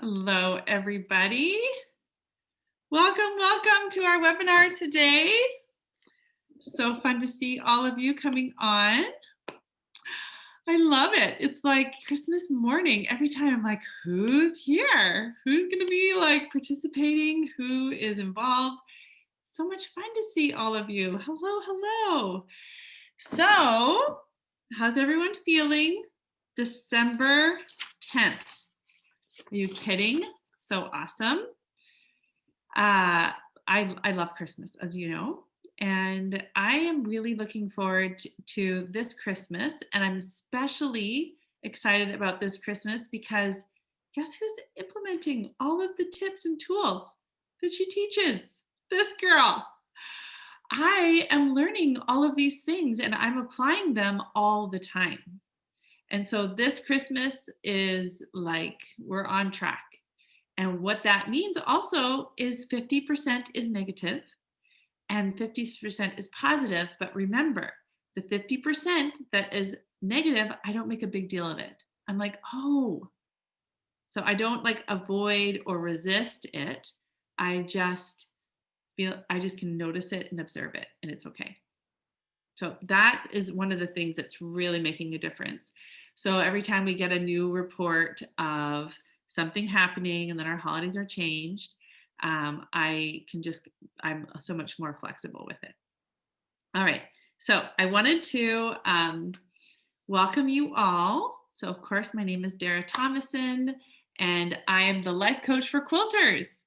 Hello, everybody. Welcome to our webinar today. So fun to see all of you coming on. I love it. It's like Christmas morning. Every time I'm like, who's here? Who's going to be like participating? Who is involved? So much fun to see all of you. Hello. So, how's everyone feeling? December 10th. Are you kidding? So awesome. I love Christmas, as you know, and I am really looking forward to this Christmas, and I'm especially excited about this Christmas because guess who's implementing all of the tips and tools that she teaches? This girl. I am learning all of these things and I'm applying them all the time. And so this Christmas is like we're on track. And what that means also is 50% is negative and 50% is positive. But remember, the 50% that is negative, I don't make a big deal of it. I'm like, oh. So I don't like avoid or resist it. I just can notice it and observe it, and it's okay. So that is one of the things that's really making a difference. So every time we get a new report of something happening and then our holidays are changed, I'm so much more flexible with it. All right. So I wanted to welcome you all. So of course, my name is Dara Thomason and I am the life coach for quilters.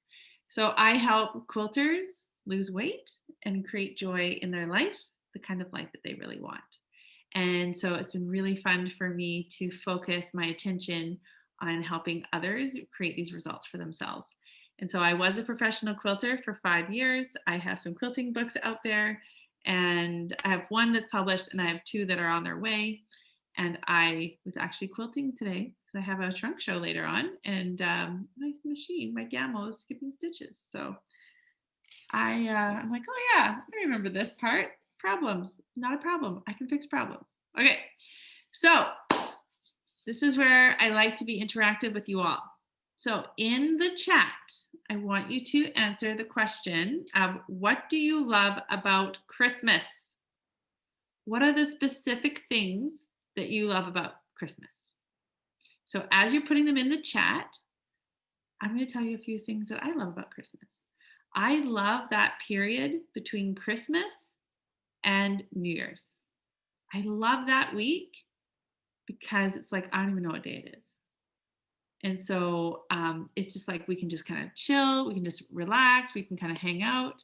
So I help quilters lose weight and create joy in their life, the kind of life that they really want. And so it's been really fun for me to focus my attention on helping others create these results for themselves. And so I was a professional quilter for 5 years. I have some quilting books out there, and I have one that's published and I have 2 that are on their way. And I was actually quilting today because I have a trunk show later on, and my machine, my Gammo, is skipping stitches. So I'm like, oh yeah, I remember this part. Problems, not a problem. I can fix problems. Okay, so this is where I like to be interactive with you all. So in the chat, I want you to answer the question of what do you love about Christmas? What are the specific things that you love about Christmas? So as you're putting them in the chat, I'm going to tell you a few things that I love about Christmas. I love that period between Christmas and New Year's. I love that week because it's like, I don't even know what day it is. And so it's just like we can just kind of chill, we can just relax, we can kind of hang out.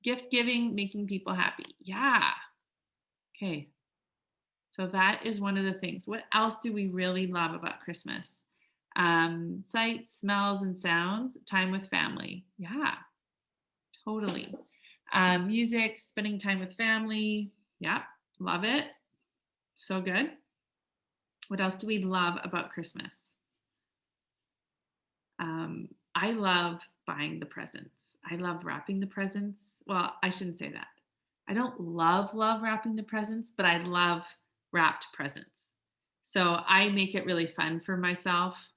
Gift giving, making people happy. Yeah. Okay. So that is one of the things. What else do we really love about Christmas? Sights, smells, and sounds, time with family. Yeah, totally. Music, spending time with family. Yeah, love it. So good. What else do we love about Christmas? I love buying the presents. I love wrapping the presents. Well, I shouldn't say that. I don't love wrapping the presents, but I love wrapped presents. So I make it really fun for myself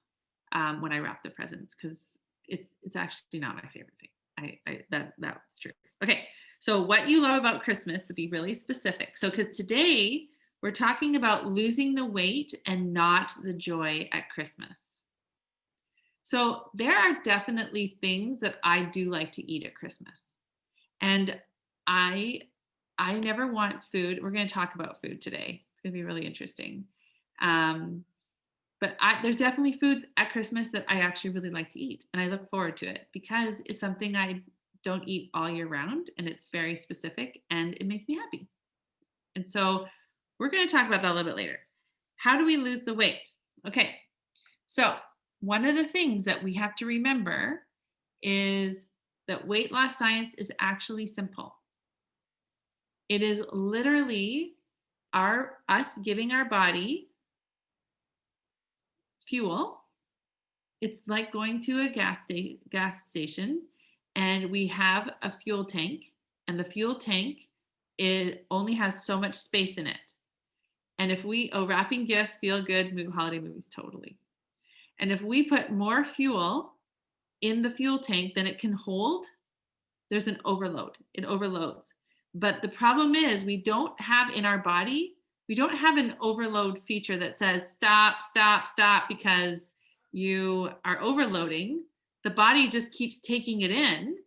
when I wrap the presents because it's actually not my favorite thing. That's true. Okay, so what you love about Christmas, to be really specific. So because today we're talking about losing the weight and not the joy at Christmas. So there are definitely things that I do like to eat at Christmas. And I never want food. We're going to talk about food today. It's going to be really interesting. But there's definitely food at Christmas that I actually really like to eat. And I look forward to it because it's something I don't eat all year round. And it's very specific and it makes me happy. And so we're going to talk about that a little bit later. How do we lose the weight? Okay. So one of the things that we have to remember is that weight loss science is actually simple. It is literally us giving our body fuel. It's like going to a gas station and we have a fuel tank, and the fuel tank only has so much space in it. And if wrapping gifts, feel good, holiday movies, totally. And if we put more fuel in the fuel tank than it can hold, there's an overload. It overloads. But the problem is we don't have in our body, we don't have an overload feature that says stop, stop, stop because you are overloading. The body just keeps taking it in,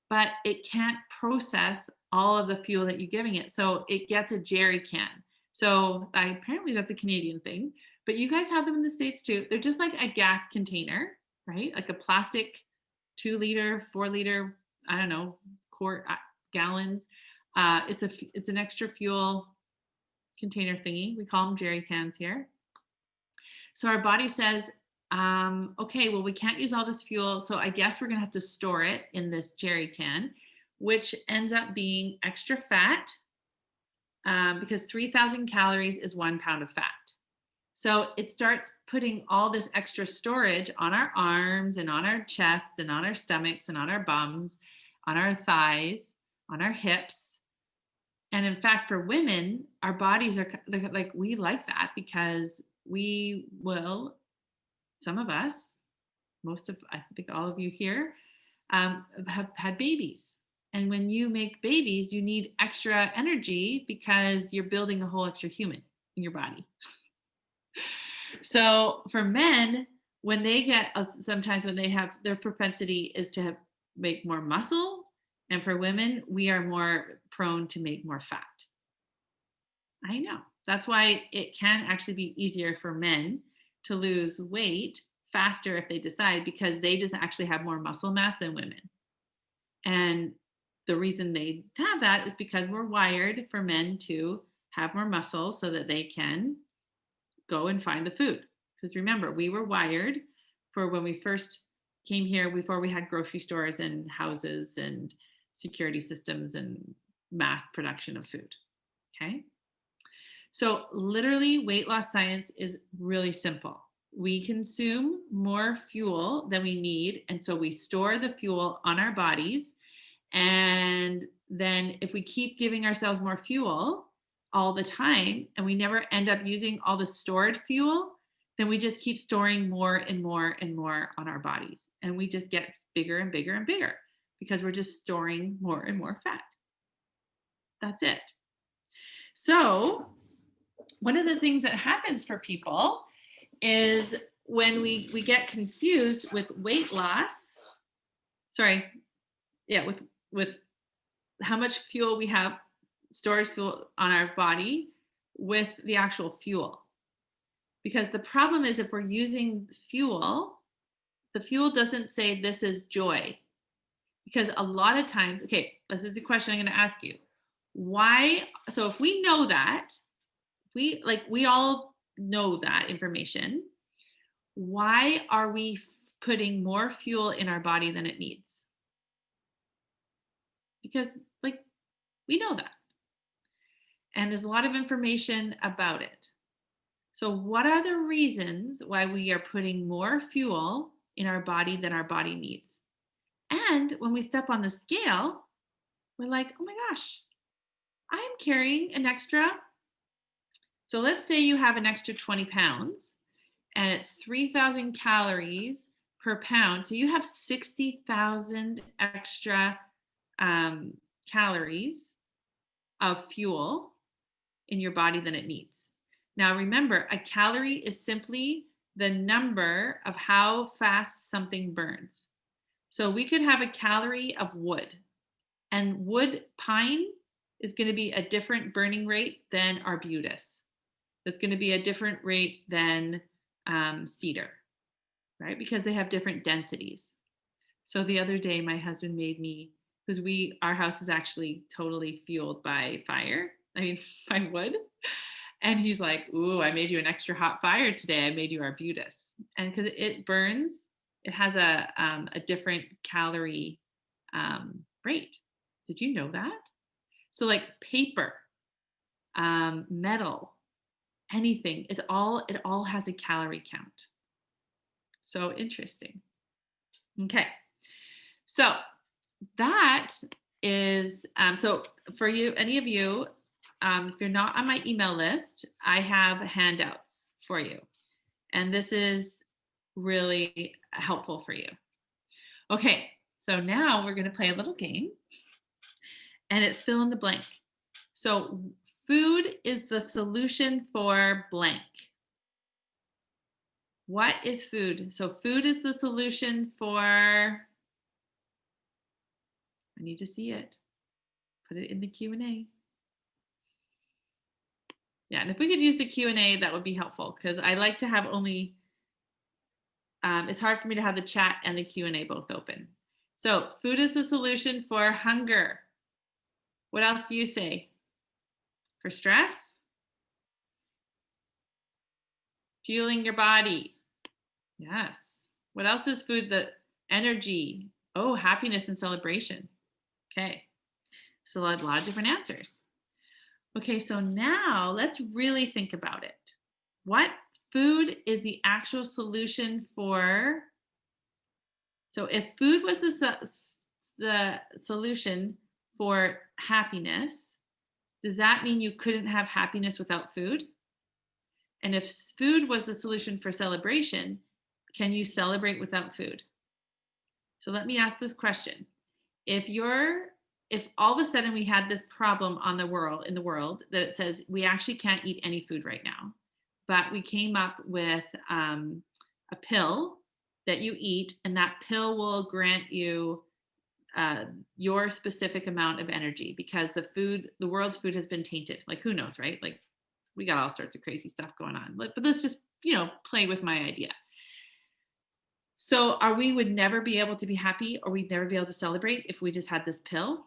but it can't process all of the fuel that you're giving it. So it gets a jerry can. So apparently that's a Canadian thing, but you guys have them in the States too. They're just like a gas container, right? Like a plastic 2 liter, 4 liter, I don't know, quart gallons. It's an extra fuel container thingy. We call them jerry cans here. So our body says, okay, well, we can't use all this fuel, so I guess we're going to have to store it in this jerry can, which ends up being extra fat because 3,000 calories is 1 pound of fat. So it starts putting all this extra storage on our arms and on our chests and on our stomachs and on our bums, on our thighs, on our hips. And in fact, for women, our bodies are like, we like that because we will, some of us, I think all of you here, have had babies. And when you make babies, you need extra energy because you're building a whole extra human in your body. So for men, when they get, sometimes when they have, their propensity is to make more muscle. And for women, we are more prone to make more fat. I know. That's why it can actually be easier for men to lose weight faster if they decide, because they just actually have more muscle mass than women. And the reason they have that is because we're wired for men to have more muscle so that they can go and find the food. Because remember, we were wired for when we first came here, before we had grocery stores and houses and security systems and mass production of food. Okay. So literally weight loss science is really simple. We consume more fuel than we need. And so we store the fuel on our bodies. And then if we keep giving ourselves more fuel all the time and we never end up using all the stored fuel, then we just keep storing more and more and more on our bodies. And we just get bigger and bigger and bigger because we're just storing more and more fat. That's it. So one of the things that happens for people is when we get confused with weight loss, with how much fuel we have, storage fuel on our body with the actual fuel. Because the problem is if we're using fuel, the fuel doesn't say this is joy. Because a lot of times, okay, this is the question I'm going to ask you. Why? So if we know that, we all know that information, why are we putting more fuel in our body than it needs? Because we know that. And there's a lot of information about it. So what are the reasons why we are putting more fuel in our body than our body needs? And when we step on the scale, we're like, oh my gosh, I'm carrying an extra. So let's say you have an extra 20 pounds and it's 3,000 calories per pound. So you have 60,000 extra calories of fuel in your body than it needs. Now remember, a calorie is simply the number of how fast something burns. So we could have a calorie of wood, and pine is going to be a different burning rate than arbutus. That's going to be a different rate than cedar, right? Because they have different densities. So the other day, my husband made me, because our house is actually totally fueled by fire. By wood. And he's like, ooh, I made you an extra hot fire today. I made you arbutus. And because it burns, it has a different calorie rate. Did you know that? So like paper, metal, anything, it all has a calorie count. So interesting. Okay. So that is, so for you, any of you, if you're not on my email list, I have handouts for you. And this is really helpful for you. Okay, so now we're going to play a little game, and it's fill in the blank. So food is the solution for blank. What is food? So food is the solution for, I need to see it. Put it in the Q&A. Yeah, and if we could use the Q&A, that would be helpful, because I like to have only, it's hard for me to have the chat and the Q&A both open. So food is the solution for hunger. What else do you say? For stress? Fueling your body. Yes. What else is food? The energy. Oh, happiness and celebration. Okay. So a lot of different answers. Okay, so now let's really think about it. What food is the actual solution for? So if food was the solution for happiness, does that mean you couldn't have happiness without food? And if food was the solution for celebration, can you celebrate without food? So let me ask this question. If all of a sudden we had this problem in the world that it says we actually can't eat any food right now, but we came up with a pill that you eat, and that pill will grant you your specific amount of energy, because the world's food has been tainted. Like, who knows, right? Like, we got all sorts of crazy stuff going on. But let's just, play with my idea. So we would never be able to be happy, or we'd never be able to celebrate if we just had this pill.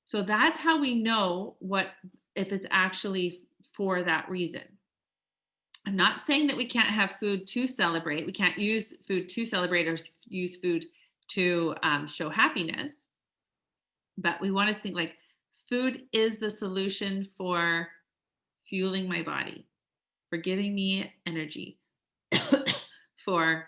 So that's how we know if it's actually for that reason. I'm not saying that we can't have food to celebrate. We can't use food to celebrate or use food to show happiness. But we want to think like food is the solution for fueling my body, for giving me energy, for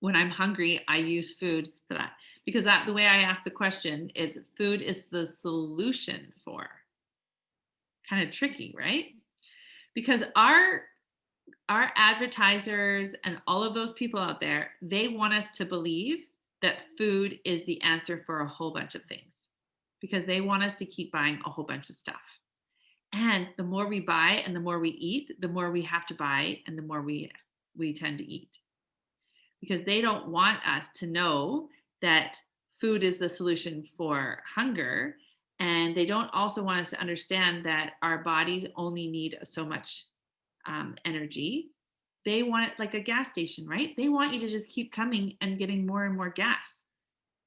when I'm hungry, I use food for that. Because the way I ask the question is food is the solution for. Kind of tricky, right? Because our advertisers and all of those people out there, they want us to believe that food is the answer for a whole bunch of things, because they want us to keep buying a whole bunch of stuff. And the more we buy and the more we eat, the more we have to buy and the more we tend to eat. Because they don't want us to know that food is the solution for hunger. And they don't also want us to understand that our bodies only need so much energy. They want it like a gas station, right? They want you to just keep coming and getting more and more gas.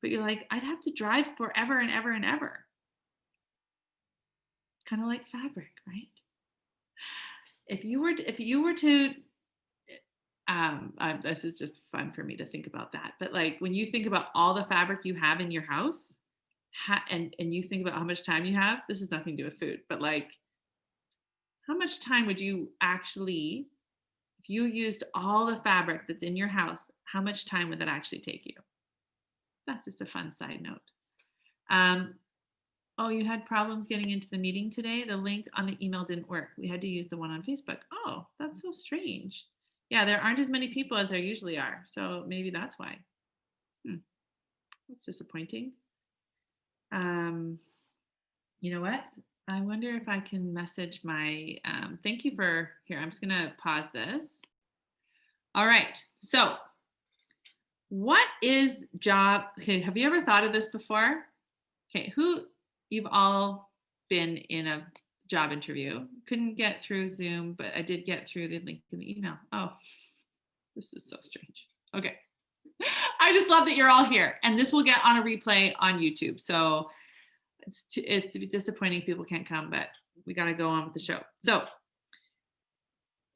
But you're like, I'd have to drive forever and ever and ever. Kind of like fabric, right? If you were to this is just fun for me to think about that. But like when you think about all the fabric you have in your house, and you think about how much time you have, this has nothing to do with food, but like how much time would you actually, if you used all the fabric that's in your house, how much time would that actually take you? That's just a fun side note. Oh, you had problems getting into the meeting today? The link on the email didn't work. We had to use the one on Facebook. Oh, that's so strange. Yeah, there aren't as many people as there usually are. So maybe that's why. That's disappointing. You know what? I wonder if I can message my, thank you for, here, I'm just gonna pause this. All right, so what is job, okay, have you ever thought of this before? Okay, you've all been in a job interview. Couldn't get through Zoom, but I did get through the link in the email. Oh, this is so strange. Okay. I just love that you're all here, and this will get on a replay on YouTube. So it's disappointing people can't come, but we got to go on with the show. So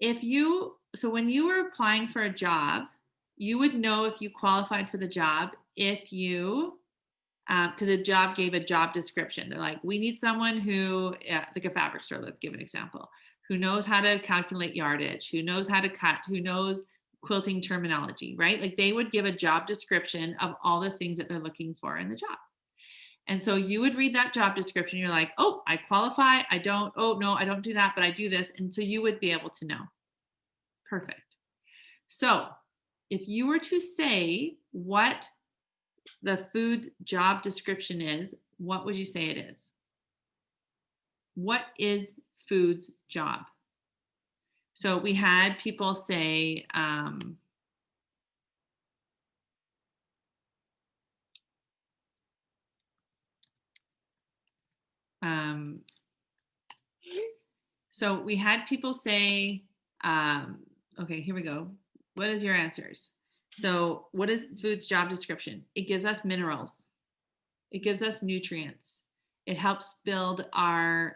when you were applying for a job, you would know if you qualified for the job if you, because a job gave a job description. They're like, we need someone who, like a fabric store, let's give an example, who knows how to calculate yardage, who knows how to cut, who knows quilting terminology, right? Like they would give a job description of all the things that they're looking for in the job. And so you would read that job description. You're like, oh, I qualify. I don't, oh no, I don't do that, but I do this. And so you would be able to know. Perfect. So if you were to say what the food job description is, what would you say it is? What is food's job? So we had people say, um, so we had people say, okay, here we go. What is your answers? So what is food's job description? It gives us minerals. It gives us nutrients. It helps build our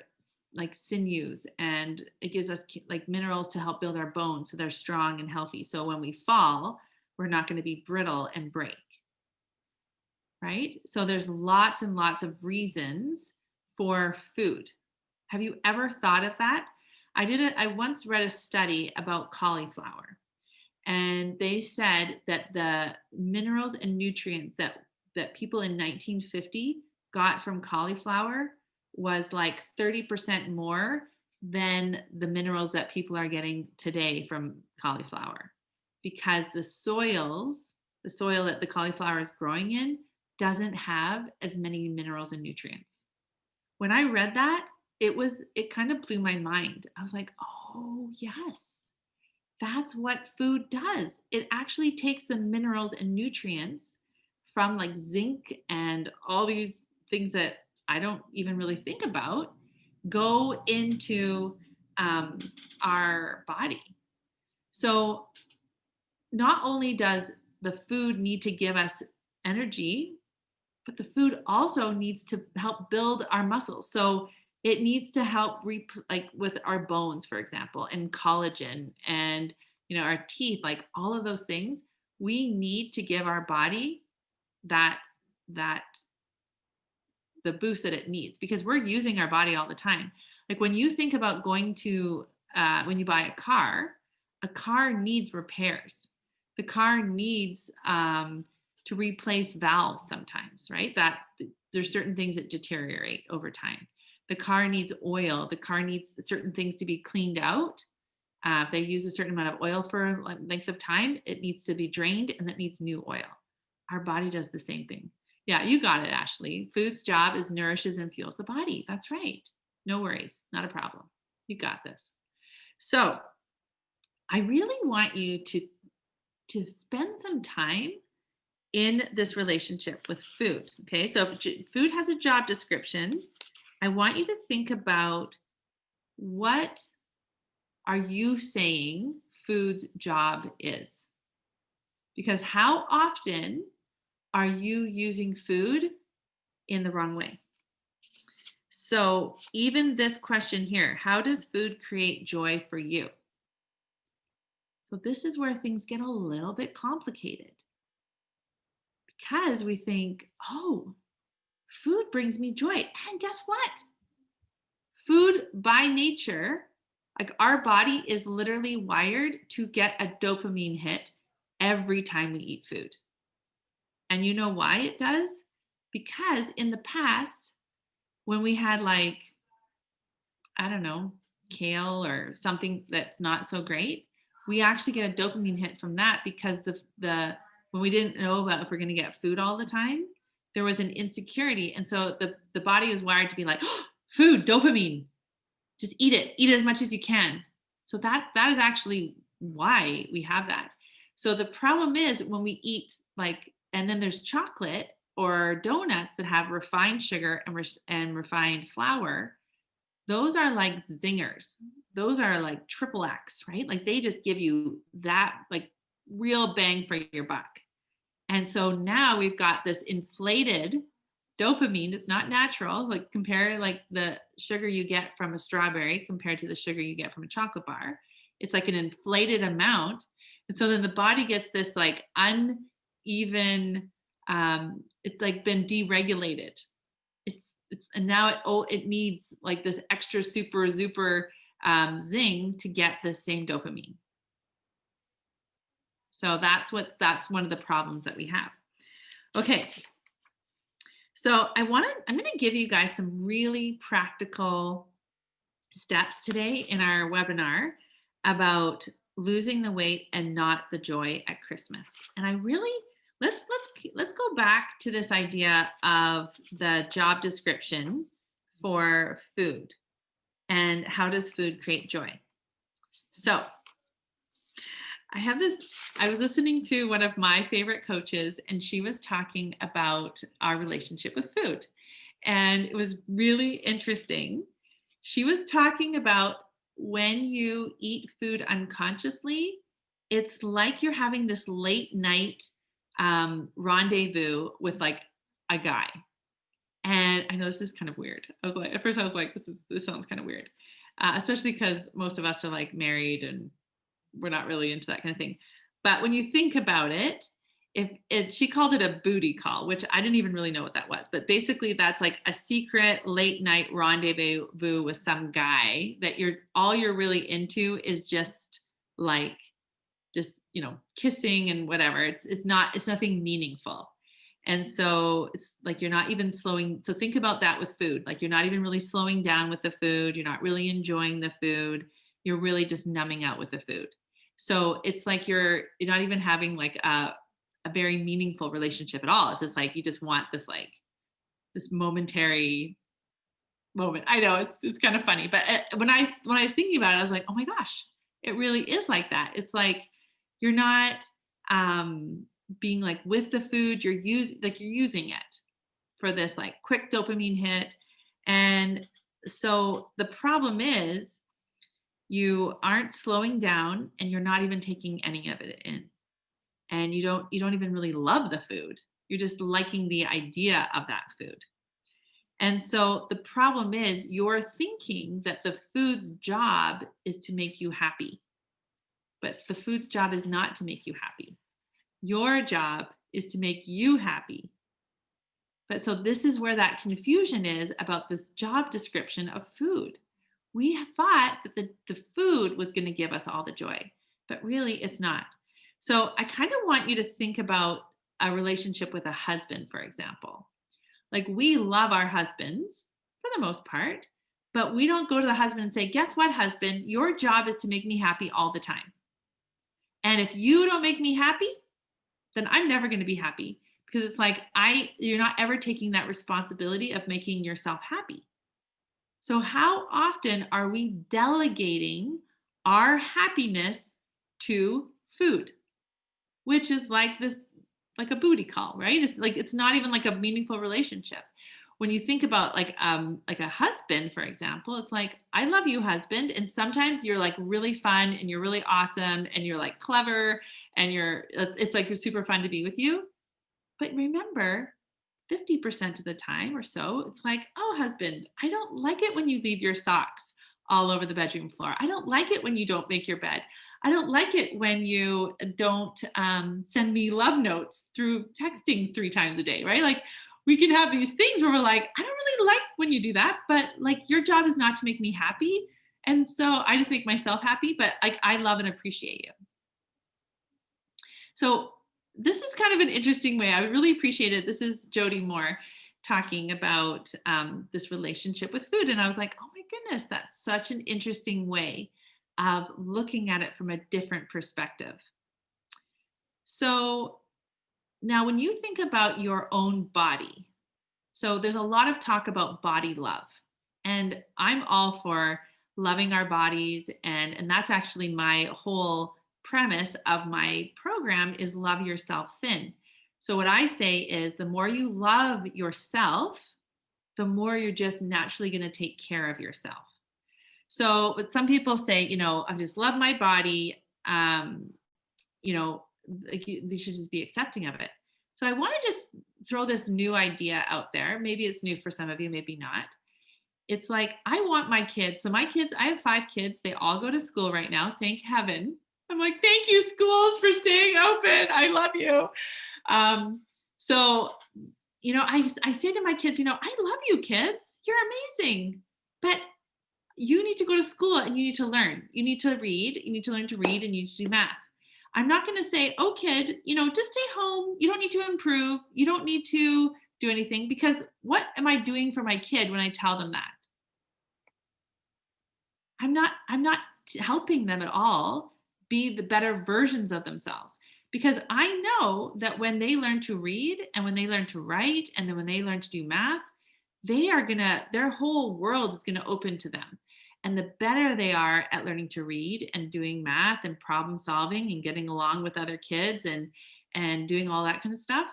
like sinews, and it gives us like minerals to help build our bones so they're strong and healthy. So when we fall, we're not going to be brittle and break, right? So there's lots and lots of reasons for food. Have you ever thought of that? I once read a study about cauliflower, and they said that the minerals and nutrients that people in 1950 got from cauliflower was like 30% more than the minerals that people are getting today from cauliflower, because the soil that the cauliflower is growing in doesn't have as many minerals and nutrients. When I read that, it kind of blew my mind. I was like, "Oh, yes. That's what food does. It actually takes the minerals and nutrients from like zinc and all these things that I don't even really think about, go into um, our body." So not only does the food need to give us energy, but the food also needs to help build our muscles. So it needs to help like with our bones, for example, and collagen and our teeth, like all of those things. We need to give our body that that the boost that it needs, because we're using our body all the time. Like when you think about going to when you buy a car needs repairs. The car needs to replace valves sometimes, right? That there's certain things that deteriorate over time. The car needs oil. The car needs certain things to be cleaned out. If they use a certain amount of oil for a length of time, it needs to be drained, and that needs new oil. Our body does the same thing. Yeah, you got it, Ashley. Food's job is nourishes and fuels the body. That's right. No worries. Not a problem. You got this. So I really want you to spend some time in this relationship with food. Okay, so if food has a job description, I want you to think about, what are you saying food's job is? Because how often are you using food in the wrong way? So even this question here, how does food create joy for you? So this is where things get a little bit complicated, because we think, oh, food brings me joy. And guess what? Food by nature, like our body is literally wired to get a dopamine hit every time we eat food. And you know why it does? Because in the past, when we had like, I don't know, kale or something that's not so great, we actually get a dopamine hit from that, because the when we didn't know about if we're going to get food all the time, there was an insecurity, and so the body was wired to be like, oh, food, dopamine, just eat as much as you can. So that is actually why we have that. So the problem is when we eat like, and then there's chocolate or donuts that have refined sugar and refined flour. Those are like zingers. Those are like triple X, right? Like they just give you that like real bang for your buck. And so now we've got this inflated dopamine. It's not natural. Like compare like the sugar you get from a strawberry compared to the sugar you get from a chocolate bar. It's like an inflated amount. And so then the body gets this like uneven, it's like been deregulated. And now it needs like this extra super zing to get the same dopamine. So that's one of the problems that we have. Okay. So I'm going to give you guys some really practical steps today in our webinar about losing the weight and not the joy at Christmas. And I really let's go back to this idea of the job description for food and how does food create joy. So I have this, I was listening to one of my favorite coaches, and she was talking about our relationship with food. And it was really interesting. She was talking about when you eat food unconsciously, it's like you're having this late night rendezvous with like a guy. And I know this is kind of weird. I was like, at first I was like, this sounds kind of weird, especially because most of us are like married and we're not really into that kind of thing. But when you think about it, if it, she called it a booty call, which I didn't even really know what that was. But basically, that's like a secret late night rendezvous with some guy that all you're really into is just like kissing and whatever. It's nothing meaningful. And so it's like you're not even slowing. So think about that with food. Like you're not even really slowing down with the food. You're not really enjoying the food. You're really just numbing out with the food. So it's like you're not even having like a very meaningful relationship at all. It's just like you just want this momentary moment. I know it's kind of funny, but when I was thinking about it, I was like, oh my gosh, it really is like that. It's like you're not being like with the food. You're using it for this like quick dopamine hit, and so the problem is you aren't slowing down and you're not even taking any of it in, and you don't even really love the food. You're just liking the idea of that food. And so the problem is you're thinking that the food's job is to make you happy, but the food's job is not to make you happy. Your job is to make you happy. But so this is where that confusion is about this job description of food. We thought that the food was going to give us all the joy, but really it's not. So I kind of want you to think about a relationship with a husband, for example. Like we love our husbands for the most part, but we don't go to the husband and say, guess what, husband, your job is to make me happy all the time. And if you don't make me happy, then I'm never going to be happy, because it's like you're not ever taking that responsibility of making yourself happy. So how often are we delegating our happiness to food, which is like a booty call, right? It's like, it's not even like a meaningful relationship. When you think about like a husband, for example, it's like, I love you, husband. And sometimes you're like really fun and you're really awesome and you're like clever and it's like you're super fun to be with you. But remember, 50% of the time or so, it's like, oh, husband, I don't like it when you leave your socks all over the bedroom floor. I don't like it when you don't make your bed. I don't like it when you don't send me love notes through texting 3 times a day, right? Like we can have these things where we're like, I don't really like when you do that, but like your job is not to make me happy. And so I just make myself happy, but I love and appreciate you. So this is kind of an interesting way. I really appreciate it. This is Jody Moore talking about this relationship with food. And I was like, oh my goodness, that's such an interesting way of looking at it from a different perspective. So now when you think about your own body, so there's a lot of talk about body love. And I'm all for loving our bodies. And that's actually my whole premise of my program is love yourself thin. So what I say is the more you love yourself, the more you're just naturally going to take care of yourself. So but some people say, I just love my body. Like you should just be accepting of it. So I want to just throw this new idea out there. Maybe it's new for some of you, maybe not. It's like, I want my kids. So my kids, I have 5 kids. They all go to school right now. Thank heaven. I'm like, thank you, schools, for staying open. I love you. So, I say to my kids, I love you, kids. You're amazing. But you need to go to school and you need to learn. You need to read. You need to learn to read and you need to do math. I'm not going to say, oh, kid, just stay home. You don't need to improve. You don't need to do anything, because what am I doing for my kid when I tell them that? I'm not helping them at all. be the better versions of themselves. Because I know that when they learn to read and when they learn to write and then when they learn to do math, their whole world is gonna open to them. And the better they are at learning to read and doing math and problem solving and getting along with other kids and doing all that kind of stuff,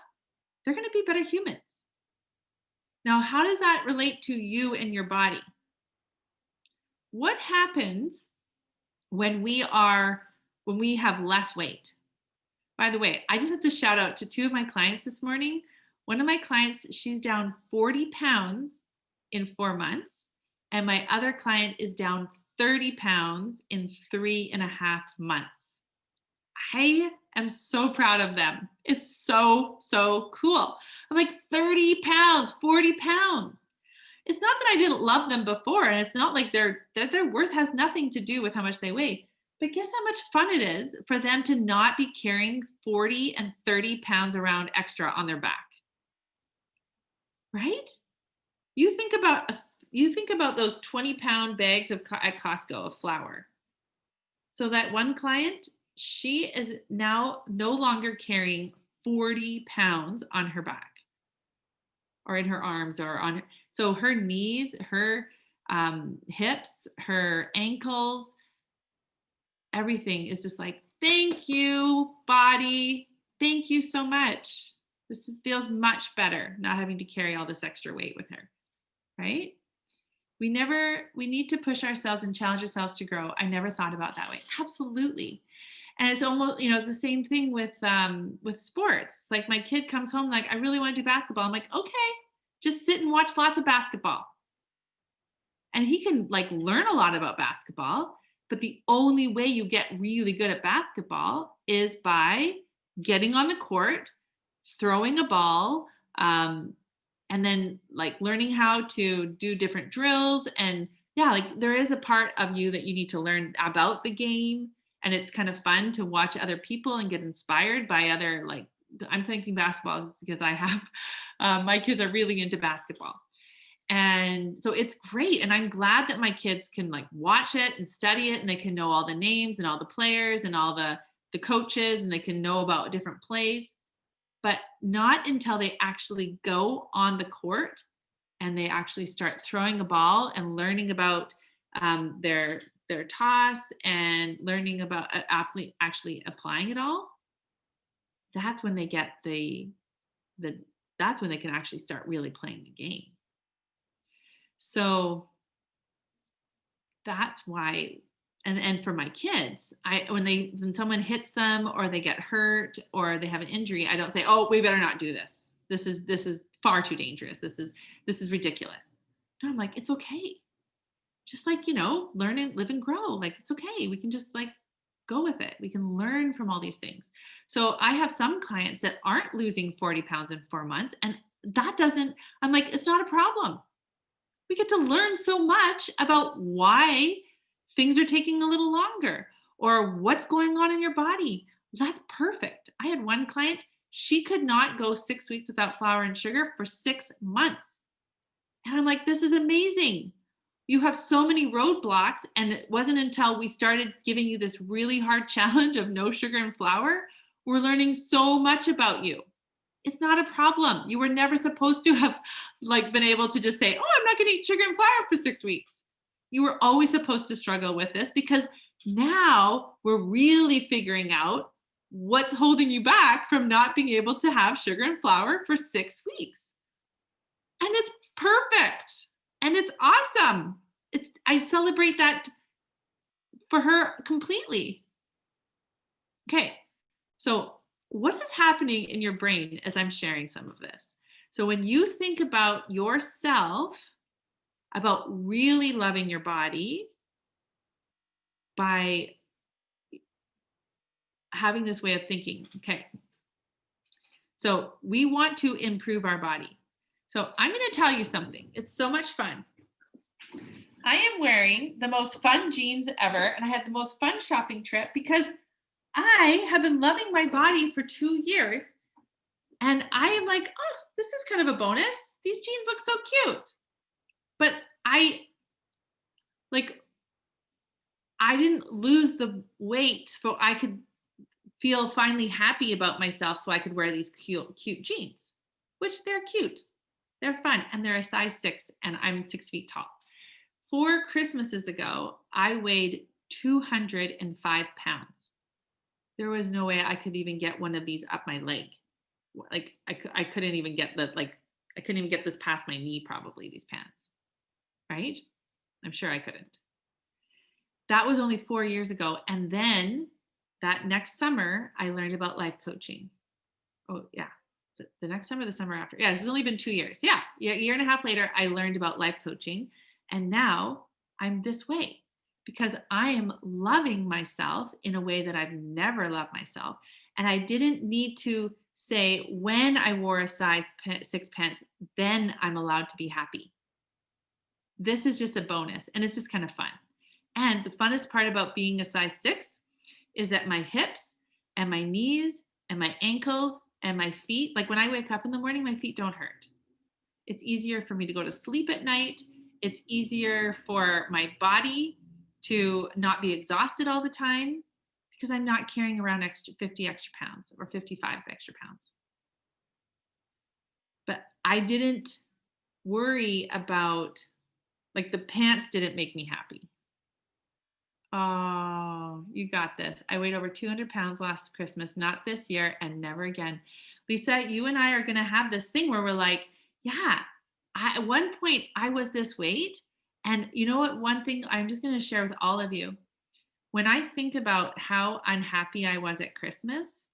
they're gonna be better humans. Now, how does that relate to you and your body? What happens when we have less weight? By the way, I just have to shout out to two of my clients this morning. One of my clients, she's down 40 pounds in 4 months, and my other client is down 30 pounds in 3.5 months. I am so proud of them. It's so, so cool. I'm like, 30 pounds, 40 pounds. It's not that I didn't love them before, and it's not like their worth has nothing to do with how much they weigh. But guess how much fun it is for them to not be carrying 40 and 30 pounds around extra on their back, right? You think about those 20-pound bags at Costco of flour. So that one client, she is now no longer carrying 40 pounds on her back or in her arms or on her. So her knees, her hips, her ankles, everything is just like, thank you, body. Thank you so much. Feels much better not having to carry all this extra weight with her, right? We need to push ourselves and challenge ourselves to grow. I never thought about that way. Absolutely. And it's almost, it's the same thing with sports. Like my kid comes home like, I really want to do basketball. I'm like, okay, just sit and watch lots of basketball. And he can like learn a lot about basketball, but the only way you get really good at basketball is by getting on the court, throwing a ball, and then like learning how to do different drills. And yeah, like there is a part of you that you need to learn about the game. And it's kind of fun to watch other people and get inspired by other, like, I'm thinking basketball because I have, my kids are really into basketball. And so it's great. And I'm glad that my kids can like watch it and study it and they can know all the names and all the players and all the coaches and they can know about different plays, but not until they actually go on the court and they actually start throwing a ball and learning about their toss and learning about an athlete actually applying it all. That's when they get that's when they can actually start really playing the game. So that's why, and for my kids, when someone hits them or they get hurt or they have an injury, I don't say, oh, we better not do this. This is far too dangerous. This is ridiculous. No, I'm like, it's okay. Just like, learn and live and grow. Like, it's okay. We can just like go with it. We can learn from all these things. So I have some clients that aren't losing 40 pounds in 4 months. And I'm like, it's not a problem. We get to learn so much about why things are taking a little longer or what's going on in your body. That's perfect. I had one client, she could not go 6 weeks without flour and sugar for 6 months. And I'm like, this is amazing. You have so many roadblocks. And it wasn't until we started giving you this really hard challenge of no sugar and flour, we're learning so much about you. It's not a problem. You were never supposed to have like been able to just say, oh, I'm not going to eat sugar and flour for 6 weeks. You were always supposed to struggle with this because now we're really figuring out what's holding you back from not being able to have sugar and flour for 6 weeks. And it's perfect. And it's awesome. I celebrate that for her completely. Okay. So what is happening in your brain as I'm sharing some of this? So when you think about yourself, about really loving your body by having this way of thinking, okay. So we want to improve our body. So I'm going to tell you something. It's so much fun. I am wearing the most fun jeans ever, and I had the most fun shopping trip because I have been loving my body for 2 years. And I am like, oh, this is kind of a bonus. These jeans look so cute. But I I didn't lose the weight so I could feel finally happy about myself so I could wear these cute jeans, which they're cute. They're fun and they're a size 6 and I'm 6 feet tall. 4 Christmases ago, I weighed 205 pounds. There was no way I could even get one of these up my leg. Like I couldn't even get I couldn't even get this past my knee, probably, these pants, right? I'm sure I couldn't. That was only 4 years ago. And then that next summer, I learned about life coaching. Oh, yeah. The next summer, the summer after. Yeah, it's only been 2 years. Yeah. A year and a half later, I learned about life coaching. And now I'm this way because I am loving myself in a way that I've never loved myself. And I didn't need to say when I wore a size 6 pants, then I'm allowed to be happy. This is just a bonus and it's just kind of fun. And the funnest part about being a size 6 is that my hips and my knees and my ankles and my feet, like when I wake up in the morning, my feet don't hurt. It's easier for me to go to sleep at night. It's easier for my body to not be exhausted all the time because I'm not carrying around 50 extra pounds or 55 extra pounds. But I didn't worry about, like, the pants didn't make me happy. Oh, you got this. I weighed over 200 pounds last Christmas, not this year, and never again. Lisa, you and I are going to have this thing where we're like, yeah, at one point I was this weight. And you know what? One thing I'm just going to share with all of you. When I think about how unhappy I was at Christmas,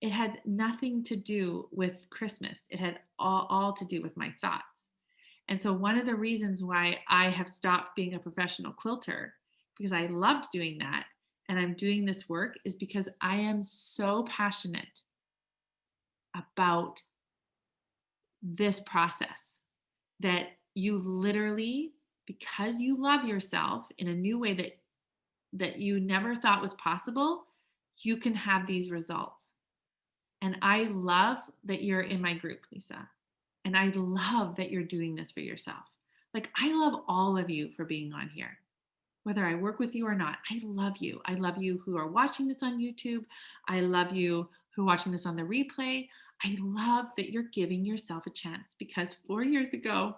it had nothing to do with Christmas. It had all to do with my thoughts. And so, one of the reasons why I have stopped being a professional quilter, because I loved doing that, and I'm doing this work, is because I am so passionate about this process that you literally, because you love yourself in a new way that you never thought was possible, you can have these results. And I love that you're in my group, Lisa. And I love that you're doing this for yourself. Like, I love all of you for being on here, whether I work with you or not. I love you. I love you who are watching this on YouTube. I love you who are watching this on the replay. I love that you're giving yourself a chance, because 4 years ago,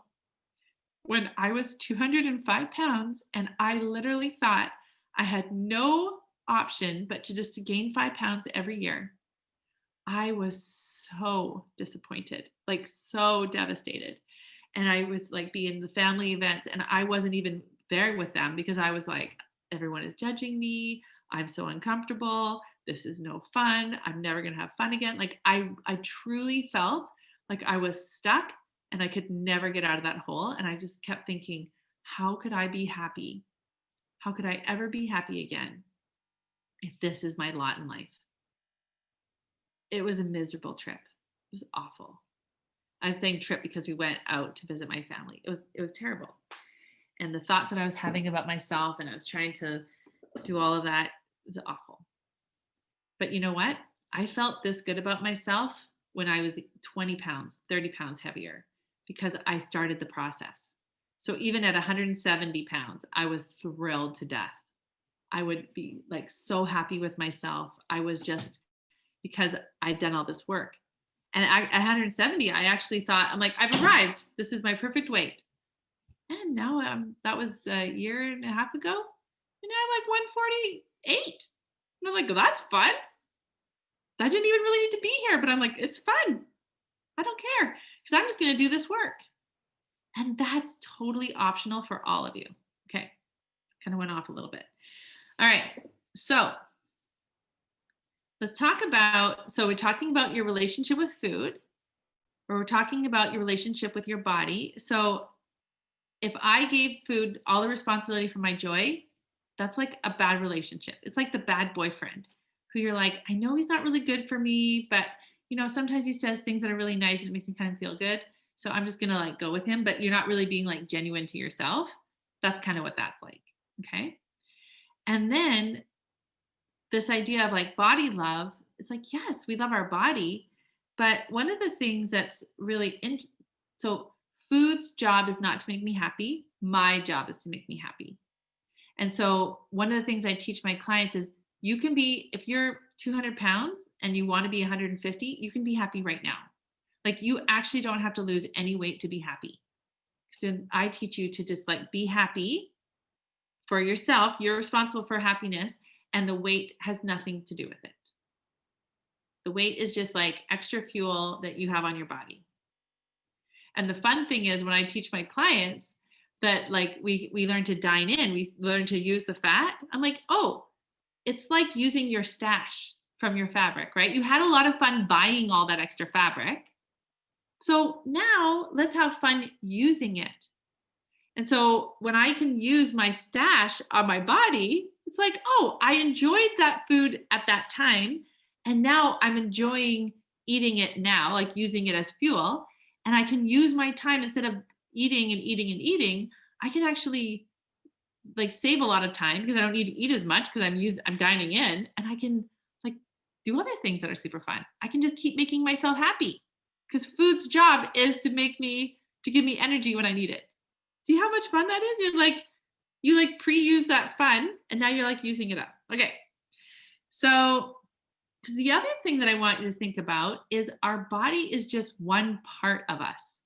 when I was 205 pounds and I literally thought I had no option but to just gain 5 pounds every year, I was so disappointed, like so devastated. And I was like being the family events and I wasn't even there with them because I was like, everyone is judging me. I'm so uncomfortable. This is no fun. I'm never going to have fun again. Like I truly felt like I was stuck and I could never get out of that hole. And I just kept thinking, how could I be happy? How could I ever be happy again if this is my lot in life? It was a miserable trip. It was awful. I'm saying trip because we went out to visit my family. It was terrible. And the thoughts that I was having about myself and I was trying to do all of that, it was awful. But you know what? I felt this good about myself when I was 20 pounds, 30 pounds heavier because I started the process. So even at 170 pounds, I was thrilled to death. I would be like so happy with myself. I was just, because I'd done all this work. And at 170, I actually thought, I'm like, I've arrived. This is my perfect weight. And now that was a year and a half ago. And now I'm like 148. And I'm like, well, that's fun. I didn't even really need to be here, but I'm like, it's fun. I don't care because I'm just going to do this work. And that's totally optional for all of you. Okay. Kind of went off a little bit. All right. So let's talk about, so we're talking about your relationship with food, or we're talking about your relationship with your body. So if I gave food all the responsibility for my joy, that's like a bad relationship. It's like the bad boyfriend who you're like, I know he's not really good for me, but sometimes he says things that are really nice and it makes me kind of feel good. So I'm just going to like go with him, but you're not really being like genuine to yourself. That's kind of what that's like. Okay. And then this idea of like body love, it's like, yes, we love our body. But one of the things that's really so food's job is not to make me happy. My job is to make me happy. And so one of the things I teach my clients is you can be, if you're 200 pounds and you want to be 150, you can be happy right now. Like you actually don't have to lose any weight to be happy. So I teach you to just like be happy for yourself. You're responsible for happiness, and the weight has nothing to do with it. The weight is just like extra fuel that you have on your body. And the fun thing is when I teach my clients that like we learn to dine in, we learn to use the fat. I'm like, oh, it's like using your stash from your fabric, right? You had a lot of fun buying all that extra fabric. So now let's have fun using it. And so when I can use my stash on my body, it's like, oh, I enjoyed that food at that time. And now I'm enjoying eating it now, like using it as fuel. And I can use my time instead of eating and eating and eating. I can actually like save a lot of time because I don't need to eat as much because I'm dining in, and I can like do other things that are super fun. I can just keep making myself happy because food's job is to give me energy when I need it. See how much fun that is? You like pre-use that fun and now you're like using it up. Okay. So, because the other thing that I want you to think about is our body is just one part of us.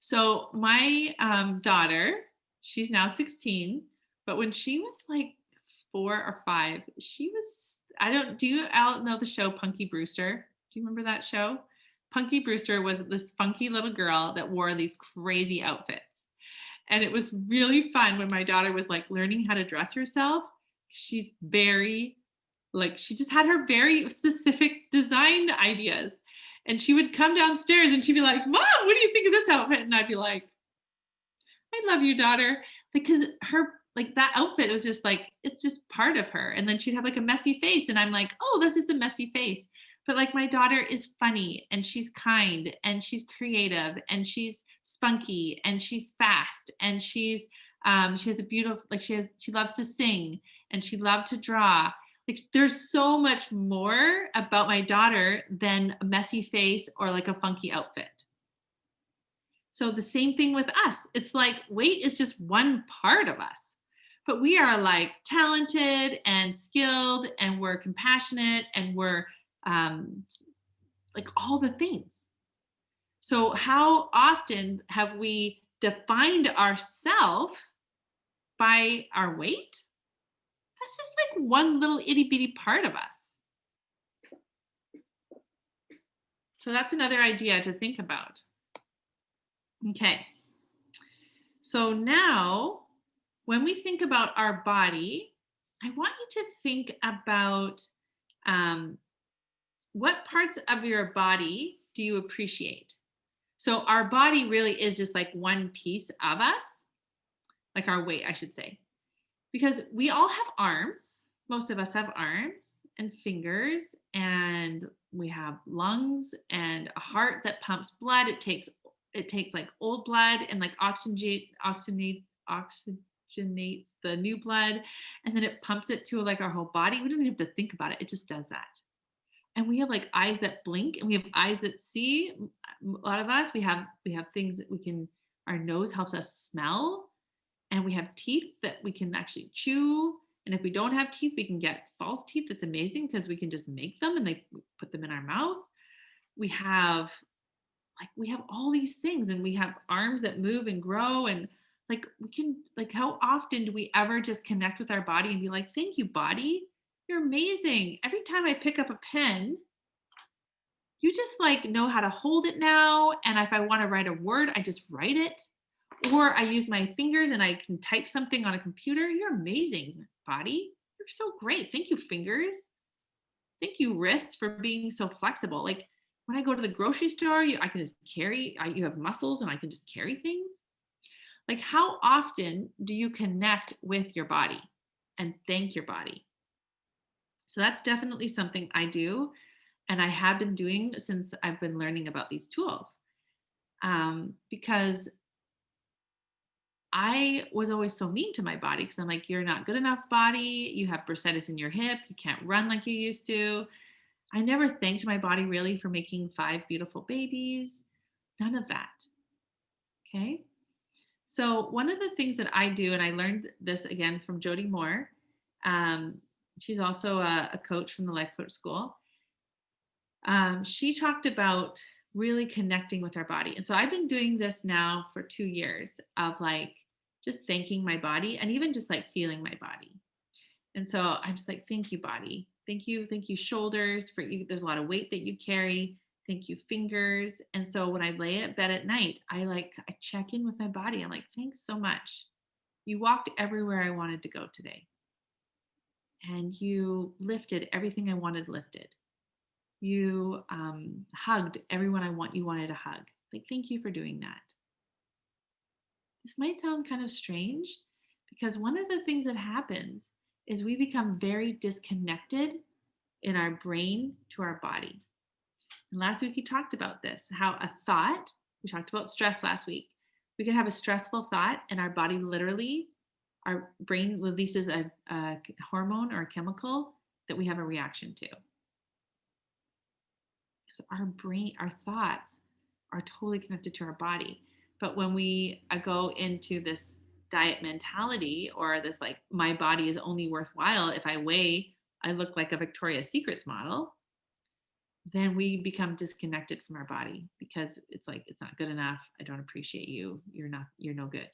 So my daughter, she's now 16, but when she was like 4 or 5, she was, do you all know the show Punky Brewster? Do you remember that show? Punky Brewster was this funky little girl that wore these crazy outfits. And it was really fun when my daughter was like learning how to dress herself. She's very, like, she just had her very specific design ideas. And she would come downstairs and she'd be like, Mom, what do you think of this outfit? And I'd be like, I love you, daughter. Because her, like, that outfit was just like, it's just part of her. And then she'd have like a messy face. And I'm like, oh, that's just a messy face. But like, my daughter is funny and she's kind and she's creative and she's spunky and she's fast and she has a beautiful, like, she loves to sing and she loved to draw. Like, there's so much more about my daughter than a messy face or like a funky outfit. So the same thing with us. It's like weight is just one part of us, but we are like talented and skilled and we're compassionate and we're like all the things. So how often have we defined ourselves by our weight? That's just like one little itty bitty part of us. So that's another idea to think about. Okay. So now when we think about our body, I want you to think about what parts of your body do you appreciate? So our body really is just like one piece of us, like our weight, I should say, because we all have arms. Most of us have arms and fingers, and we have lungs and a heart that pumps blood. It takes like old blood and like oxygenates the new blood, and then it pumps it to like our whole body. We don't even have to think about it. It just does that. And we have like eyes that blink and we have eyes that see. A lot of us, we have things that we can, our nose helps us smell, and we have teeth that we can actually chew. And if we don't have teeth, we can get false teeth. That's amazing because we can just make them and they put them in our mouth. We have all these things, and we have arms that move and grow, and like we can, like, how often do we ever just connect with our body and be like, thank you, body, you're amazing. Every time I pick up a pen, you just like know how to hold it now. And if I want to write a word, I just write it. Or I use my fingers and I can type something on a computer. You're amazing, body. You're so great. Thank you, fingers. Thank you, wrists, for being so flexible. Like when I go to the grocery store, I can just carry, you have muscles and I can just carry things. Like, how often do you connect with your body and thank your body? So that's definitely something I do. And I have been doing since I've been learning about these tools. Because I was always so mean to my body because I'm like, you're not good enough, body. You have bursitis in your hip. You can't run like you used to. I never thanked my body really for making 5 beautiful babies. None of that. Okay. So one of the things that I do, and I learned this again from Jody Moore. Um, she's also a coach from the Life Coach School. She talked about really connecting with our body. And so I've been doing this now for 2 years of like just thanking my body and even just like feeling my body. And so I'm just like, thank you, body. Thank you, shoulders, for you. There's a lot of weight that you carry. Thank you, fingers. And so when I lay at bed at night, I check in with my body. I'm like, thanks so much. You walked everywhere I wanted to go today. And you lifted everything I wanted lifted. You hugged everyone you wanted to hug. Like, thank you for doing that. This might sound kind of strange because one of the things that happens is we become very disconnected in our brain to our body. And last week we talked about this, how a thought, we talked about stress last week. We could have a stressful thought and our body literally, our brain releases a hormone or a chemical that we have a reaction to. Because our brain, our thoughts are totally connected to our body. But when we go into this diet mentality or this like, my body is only worthwhile if I look like a Victoria's Secrets model, then we become disconnected from our body because it's like, it's not good enough. I don't appreciate you. You're no good.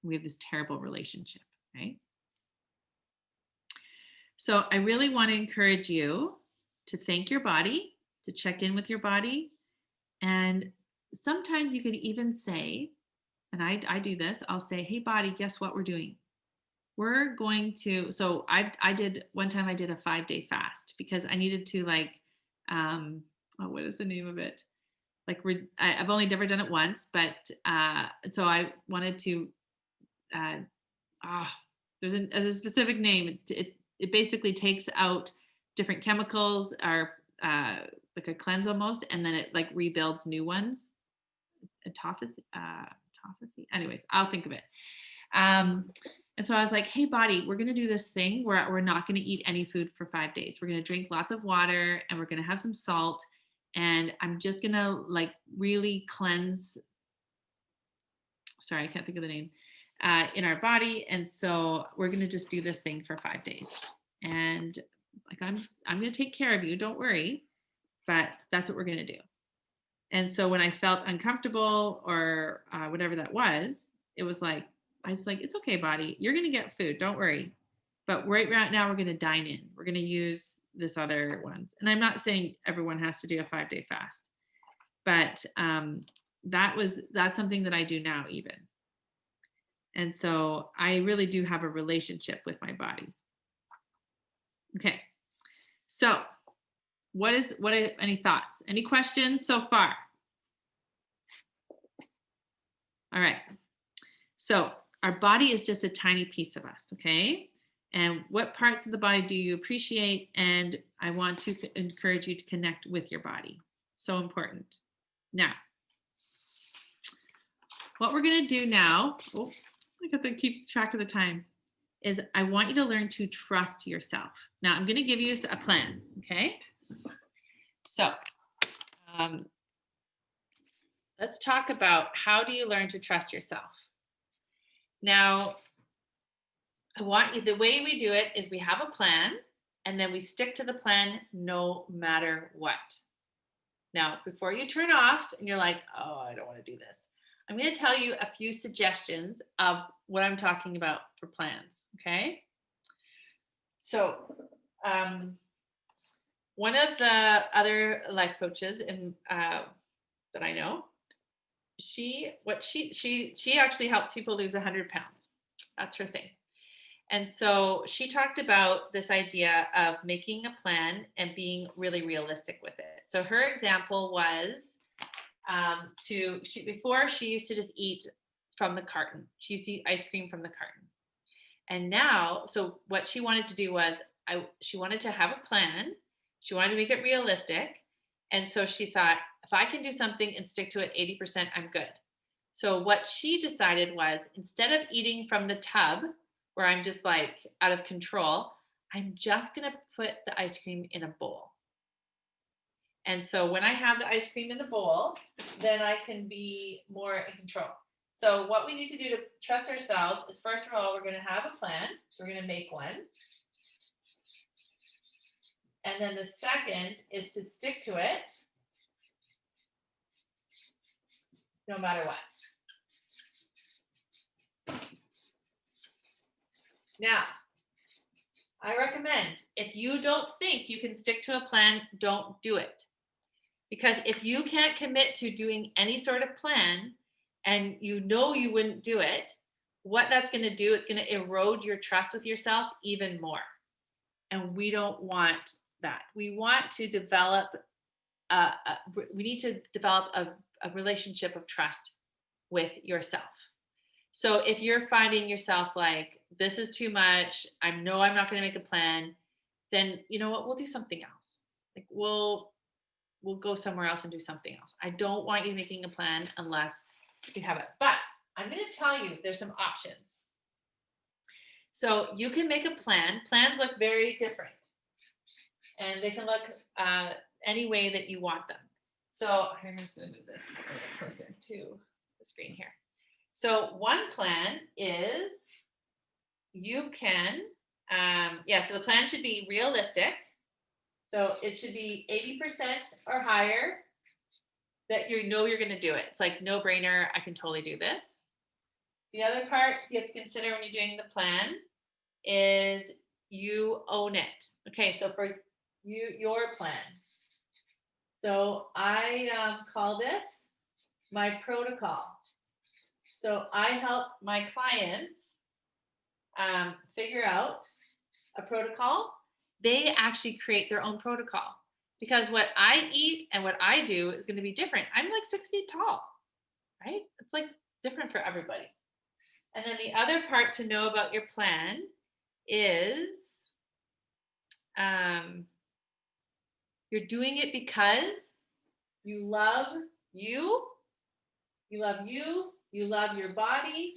We have this terrible relationship, right? So I really want to encourage you to thank your body, to check in with your body. And sometimes you could even say, and I do this, I'll say, hey, body, guess what we're doing? We're going to, so I did, one time I did a 5-day fast because I needed to like, what is the name of it? Like, I've only never done it once, but so I wanted to, there's a specific name. It basically takes out different chemicals or like a cleanse almost, and then it like rebuilds new ones. Autophagy. Anyways, I'll think of it. And so I was like, hey, body, we're going to do this thing where we're not going to eat any food for 5 days. We're going to drink lots of water and we're going to have some salt. And I'm just going to like really cleanse. Sorry, I can't think of the name in our body. And so we're going to just do this thing for 5 days. And like, I'm going to take care of you. Don't worry. But that's what we're going to do. And so when I felt uncomfortable or whatever that was, it was like, I was like, it's okay, body. You're going to get food. Don't worry. But right now, we're going to dine in. We're going to use this other ones. And I'm not saying everyone has to do a 5-day fast, but that's something that I do now even. And so I really do have a relationship with my body. Okay. So what are any thoughts? Any questions so far? All right. So our body is just a tiny piece of us, okay? And what parts of the body do you appreciate? And I want to encourage you to connect with your body. So important. Now, what we're going to do now, I got to keep track of the time, is I want you to learn to trust yourself. Now, I'm going to give you a plan, okay? So, let's talk about how do you learn to trust yourself? Now, the way we do it is we have a plan and then we stick to the plan no matter what. Now, before you turn off and you're like, oh, I don't want to do this, I'm going to tell you a few suggestions of what I'm talking about for plans, okay? So, one of the other life coaches that I know, she actually helps people lose 100 pounds. That's her thing. And so she talked about this idea of making a plan and being really realistic with it. So her example was before she used to just eat from the carton. She used to eat ice cream from the carton. And now, so what she wanted to do was she wanted to have a plan. She wanted to make it realistic. And so she thought, if I can do something and stick to it 80%, I'm good. So what she decided was, instead of eating from the tub, where I'm just like out of control, I'm just going to put the ice cream in a bowl. And so when I have the ice cream in the bowl, then I can be more in control. So what we need to do to trust ourselves is, first of all, we're going to have a plan. So we're going to make one. And then the second is to stick to it no matter what. Now, I recommend if you don't think you can stick to a plan, don't do it. Because if you can't commit to doing any sort of plan and you know you wouldn't do it, what that's going to do, it's going to erode your trust with yourself even more. And we don't want that. We want to develop, we need to develop a relationship of trust with yourself. So if you're finding yourself like, this is too much, I know I'm not going to make a plan, then you know what, we'll do something else. Like we'll go somewhere else and do something else. I don't want you making a plan unless you have it. But I'm going to tell you there's some options. So you can make a plan. Plans look very different. And they can look any way that you want them. So I'm just going to move this a little closer to the screen here. So one plan is you can, so the plan should be realistic. So it should be 80% or higher that you know you're going to do it. It's like no brainer. I can totally do this. The other part you have to consider when you're doing the plan is you own it. Okay, so for you, your plan. So I call this my protocol. So I help my clients figure out a protocol. They actually create their own protocol because what I eat and what I do is going to be different. I'm like 6 feet tall, right? It's like different for everybody. And then the other part to know about your plan is you're doing it because you love you, you love you, you love your body,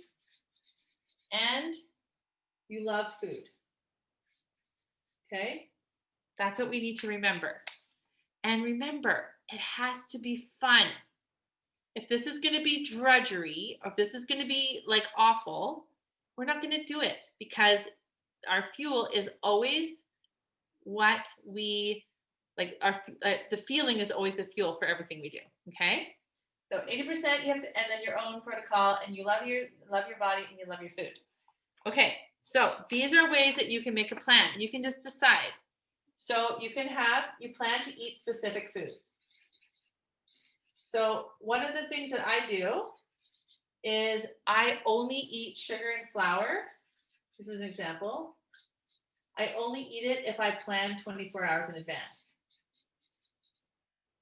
and you love food. Okay? That's what we need to remember. And remember, it has to be fun. If this is going to be drudgery or if this is going to be like awful, we're not going to do it because our fuel is always what we like. The feeling is always the fuel for everything we do. Okay, so 80% you have to, and then your own protocol, and you love your body and you love your food. Okay, so these are ways that you can make a plan. You can just decide. So you plan to eat specific foods. So one of the things that I do is I only eat sugar and flour. This is an example. I only eat it if I plan 24 hours in advance.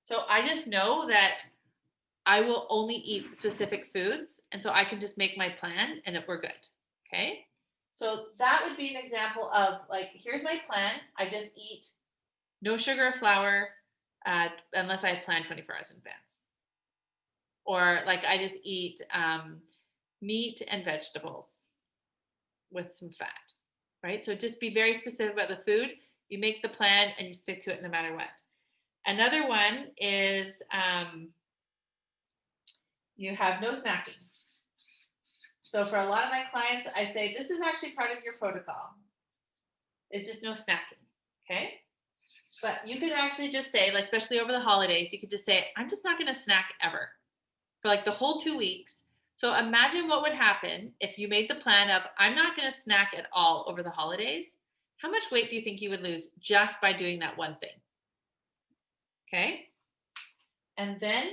So I just know that I will only eat specific foods. And so I can just make my plan and we're good. Okay. So that would be an example of like, here's my plan. I just eat no sugar or flour unless I plan 24 hours in advance. Or like I just eat meat and vegetables with some fat, right? So just be very specific about the food. You make the plan and you stick to it no matter what. Another one is you have no snacking. So for a lot of my clients, I say, this is actually part of your protocol. It's just no snacking, okay? But you could actually just say, like, especially over the holidays, you could just say, I'm just not going to snack ever for like the whole 2 weeks. So imagine what would happen if you made the plan of, I'm not going to snack at all over the holidays. How much weight do you think you would lose just by doing that one thing? Okay. And then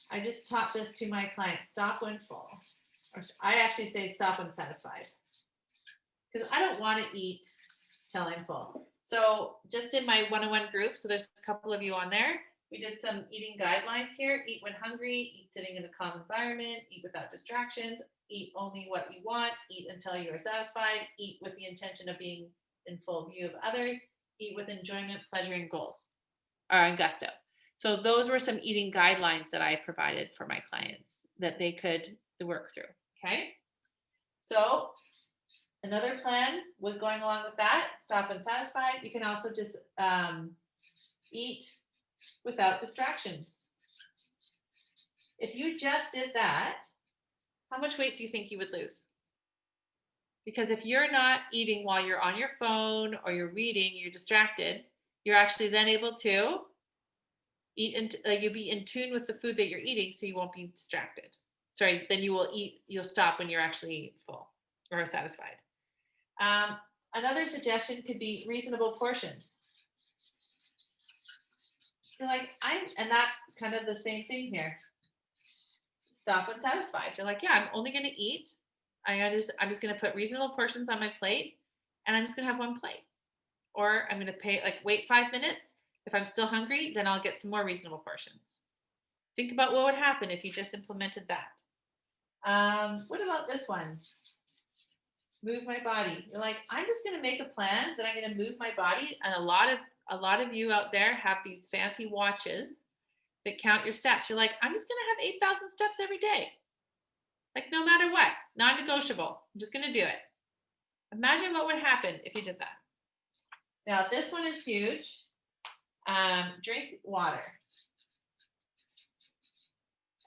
I just taught this to my clients, stop when full. Or I actually say stop when satisfied. Because I don't want to eat till I'm full. So just in my one-on-one group, so there's a couple of you on there, we did some eating guidelines here. Eat when hungry, eat sitting in a calm environment, eat without distractions, eat only what you want, eat until you are satisfied, eat with the intention of being in full view of others, eat with enjoyment, pleasure, and goals, or in gusto. So those were some eating guidelines that I provided for my clients that they could work through. Okay. So another plan with going along with that, stop and satisfied. You can also just eat without distractions. If you just did that, how much weight do you think you would lose? Because if you're not eating while you're on your phone or you're reading, you're distracted, you're actually then able to eat and you'll be in tune with the food that you're eating, so you won't be distracted. Sorry, then you will eat, you'll stop when you're actually full or satisfied. Another suggestion could be reasonable portions. You're like, and that's kind of the same thing here. Stop when satisfied. You're like, yeah, I'm only going to eat. I'm just going to put reasonable portions on my plate, and I'm just going to have one plate. Or I'm going to wait 5 minutes. If I'm still hungry, then I'll get some more reasonable portions. Think about what would happen if you just implemented that. What about this one? Move my body. You're like, I'm just going to make a plan that I'm going to move my body. And a lot of you out there have these fancy watches that count your steps. You're like, I'm just going to have 8,000 steps every day. Like, no matter what, non-negotiable. I'm just going to do it. Imagine what would happen if you did that. Now, this one is huge. Drink water.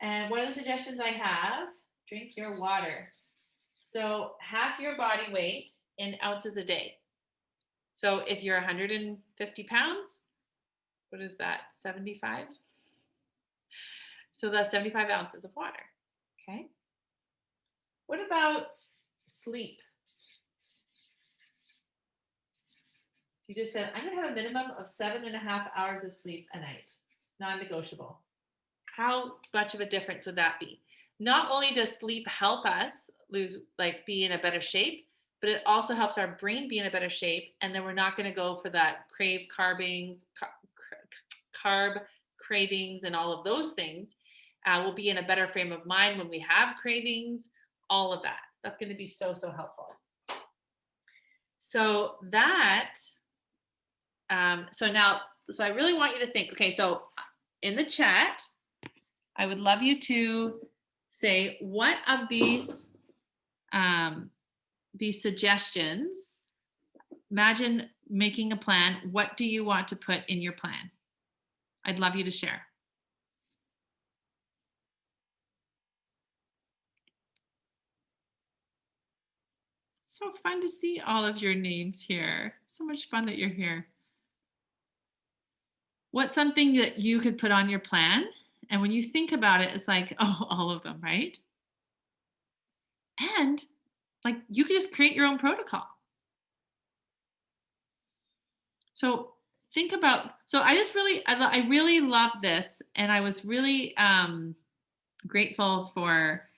And one of the suggestions I have, drink your water. So half your body weight in ounces a day. So if you're 150 pounds, what is that, 75? So that's 75 ounces of water, okay? What about sleep? You just said, I'm going to have a minimum of 7.5 hours of sleep a night, non-negotiable. How much of a difference would that be? Not only does sleep help us be in a better shape, but it also helps our brain be in a better shape. And then we're not going to go for that carb cravings and all of those things. We'll be in a better frame of mind when we have cravings, all of that. That's going to be so, so helpful. So that, so I really want you to think, okay, so in the chat, I would love you to say what of these suggestions, imagine making a plan. What do you want to put in your plan? I'd love you to share. So fun to see all of your names here. So much fun that you're here. What's something that you could put on your plan? And when you think about it, it's like, oh, all of them, right? And like you could just create your own protocol. So think about, so I really love this. And I was really grateful for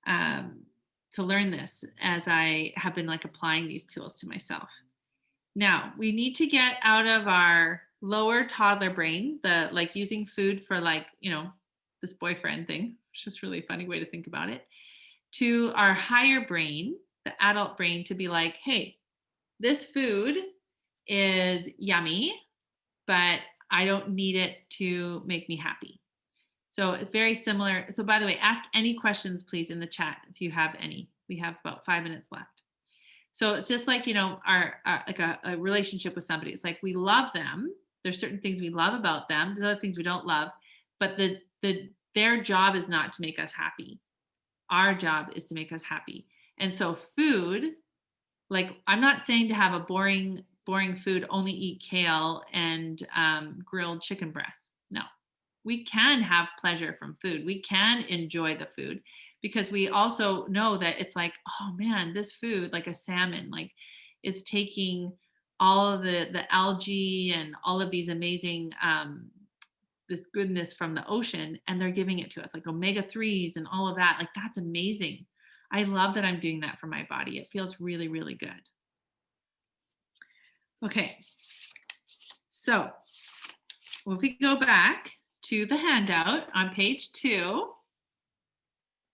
to learn this as I have been like applying these tools to myself. Now we need to get out of our lower toddler brain, the like using food for like, this boyfriend thing, which is just really a funny way to think about it, to our higher brain, the adult brain, to be like, hey, this food is yummy, but I don't need it to make me happy. So it's very similar. So by the way, ask any questions, please, in the chat if you have any. We have about 5 minutes left. So it's just like, our like a relationship with somebody. It's like we love them. There's certain things we love about them. There's other things we don't love, but their job is not to make us happy. Our job is to make us happy. And so food, like I'm not saying to have a boring food, only eat kale and grilled chicken breasts. No, we can have pleasure from food. We can enjoy the food because we also know that it's like, oh man, this food, like a salmon, like it's taking all of the algae and all of these amazing this goodness from the ocean, and they're giving it to us, like omega-3s and all of that. Like that's amazing. I love that I'm doing that for my body. It feels really, really good. Okay. So if we go back to the handout on page 2.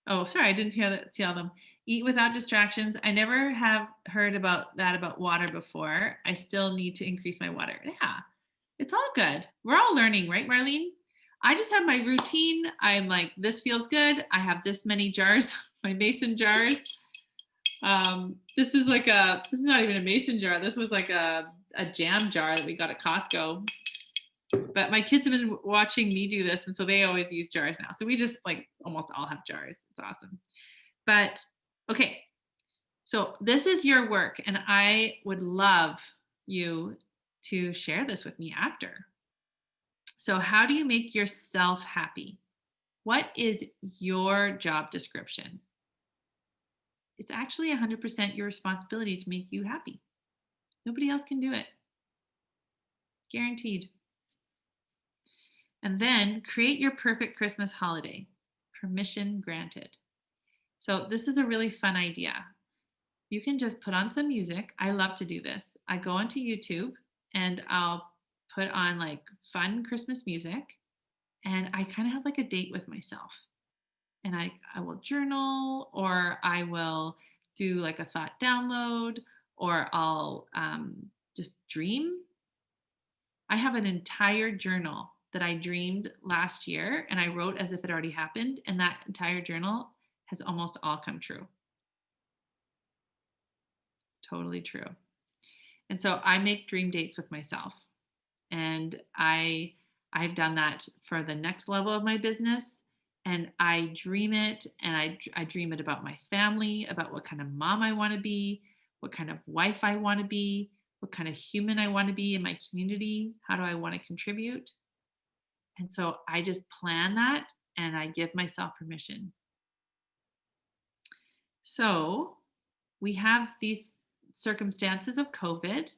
Oh, sorry, I didn't see all them. Eat without distractions. I never have heard about water before. I still need to increase my water. Yeah, it's all good. We're all learning, right, Marlene? I just have my routine. I'm like, this feels good. I have this many jars, my mason jars. This is not even a mason jar. This was like a jam jar that we got at Costco. But my kids have been watching me do this, and so they always use jars now. So we just like almost all have jars. It's awesome. But okay, so this is your work, and I would love you to share this with me after. So, how do you make yourself happy? What is your job description? It's actually 100% your responsibility to make you happy. Nobody else can do it. Guaranteed. And then create your perfect Christmas holiday. Permission granted. So, this is a really fun idea. You can just put on some music. I love to do this. I go onto YouTube and I'll put on like fun Christmas music, and I kind of have like a date with myself. And I will journal, or I will do like a thought download, or I'll just dream. I have an entire journal that I dreamed last year and I wrote as if it already happened. And that entire journal has almost all come true. Totally true. And so I make dream dates with myself. And I've done that for the next level of my business, and I dream it, and I dream it about my family, about what kind of mom I want to be, what kind of wife I want to be, what kind of human I want to be in my community, how do I want to contribute. And so I just plan that and I give myself permission. So we have these circumstances of COVID,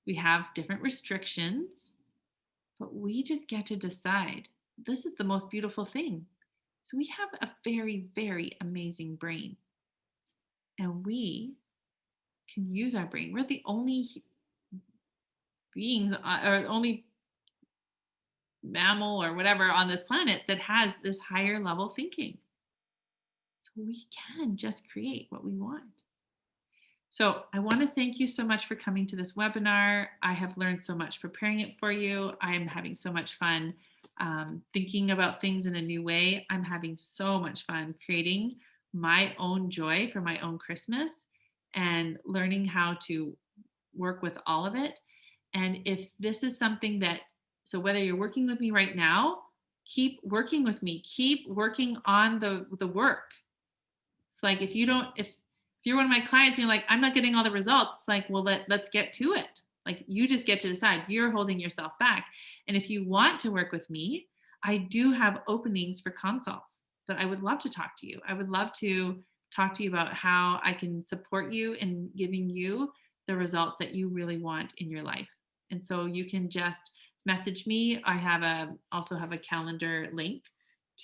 we have different restrictions, but we just get to decide. This is the most beautiful thing. So we have a very, very amazing brain, and we can use our brain. We're the only beings, or only mammal or whatever on this planet that has this higher level thinking. So we can just create what we want. So I want to thank you so much for coming to this webinar. I have learned so much preparing it for you. I am having so much fun thinking about things in a new way. I'm having so much fun creating my own joy for my own Christmas and learning how to work with all of it. And if this is something that, so whether you're working with me right now, keep working with me, keep working on the work. It's like if you're one of my clients and you're like, I'm not getting all the results, it's like, well, let's get to it. Like, you just get to decide. You're holding yourself back. And if you want to work with me, I do have openings for consults that I would love to talk to you. I would love to talk to you about how I can support you in giving you the results that you really want in your life. And so you can just message me. I have also have a calendar link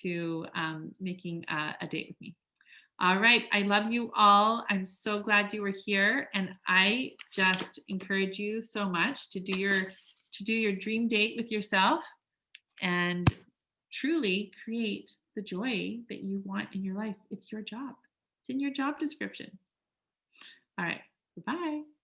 to making a date with me. All right. I love you all. I'm so glad you were here. And I just encourage you so much to do your dream date with yourself and truly create the joy that you want in your life. It's your job. It's in your job description. All right. Bye-bye.